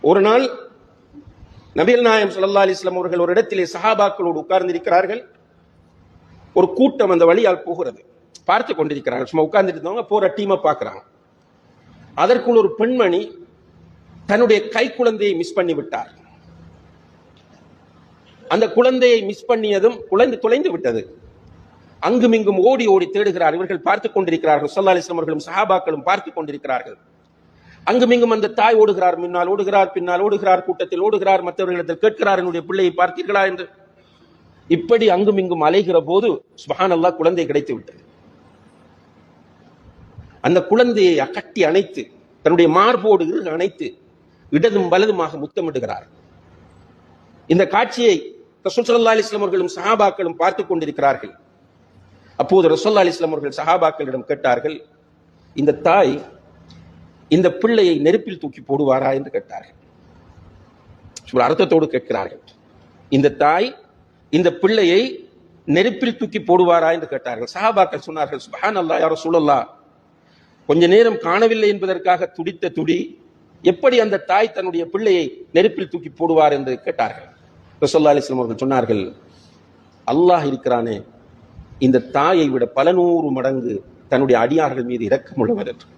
ஒரு நாள் நபிகள் நாயகம் ஸல்லல்லாஹு அலைஹி வஸல்லம் அவர்கள் ஒரு இடத்திலே சஹாபாக்களோடு உட்கார்ந்திருக்கிறார்கள். ஒரு கூட்டம் அந்த வழியால் போகிறது, பார்த்து கொண்டிருக்கிறார்கள். சும்மா உட்கார்ந்துட்டு போற டீமை பார்க்கிறாங்க. அதற்குள் ஒரு பெண்மணி தன்னுடைய கை குழந்தையை மிஸ் பண்ணி விட்டார். அந்த குழந்தையை மிஸ் பண்ணியதும் குழந்தை தொலைந்து விட்டது. அங்கும் இங்கும் ஓடி ஓடி தேடுகிறார். இவர்கள் பார்த்துக் கொண்டிருக்கிறார்கள். ஸல்லல்லாஹு அலைஹி வஸல்லம் அவர்களும் சஹாபாக்களும் பார்த்துக் கொண்டிருக்கிறார்கள். அங்கும் இங்கும் அந்த தாய் ஓடுகிறார், முன்னால் ஓடுகிறார், பின்னால் ஓடுகிறார், கூட்டத்தில் ஓடுகிறார், மற்றவர்களிடத்தில் கேட்கிறார், என்னுடைய பிள்ளையை பார்த்தீர்களா என்று. இப்படி அங்கும் இங்கும் அலைகிற போது சுப்ஹானல்லாஹ் குழந்தை கிடைத்து விட்டது. அந்த குழந்தையை கட்டி அணைத்து தன்னுடைய மார்போடு அணைத்து இடதும் வலதுமாக முத்தமிடுகிறார். இந்த காட்சியை ரசூல் ஸல்லல்லாஹு அலைஹி வஸல்லம் அவர்களும் சஹாபாக்களும் பார்த்துக் கொண்டிருக்கிறார்கள். அப்போது ரசூலுல்லாஹி அலைஹி வஸல்லம் அவர்கள் சஹாபாக்களிடம் கேட்டார்கள், இந்த தாய் இந்த பிள்ளையை நெருப்பில் தூக்கி போடுவாரா என்று கேட்டார்கள். அர்த்தத்தோடு கேட்கிறார்கள். இந்த தாய் இந்த பிள்ளையை நெருப்பில் தூக்கி போடுவாரா என்று கேட்டார்கள். சஹாபாக்கள் சொன்னார்கள், சுப்ஹானல்லாஹ் யா ரசூலல்லாஹ், கொஞ்ச நேரம் காணவில்லை என்பதற்காக துடித்த துடி எப்படி அந்த தாய் தன்னுடைய பிள்ளையை நெருப்பில் தூக்கி போடுவார் என்று கேட்டார்கள். ரசூலுல்லாஹி அலைஹி வஸல்லம் அவர்கள் சொன்னார்கள், அல்லாஹ் இருக்கிறானே, இந்த தாயை விட பல நூறு மடங்கு தன்னுடைய அடியார்கள் மீது இரக்கமுள்ளவர் என்று.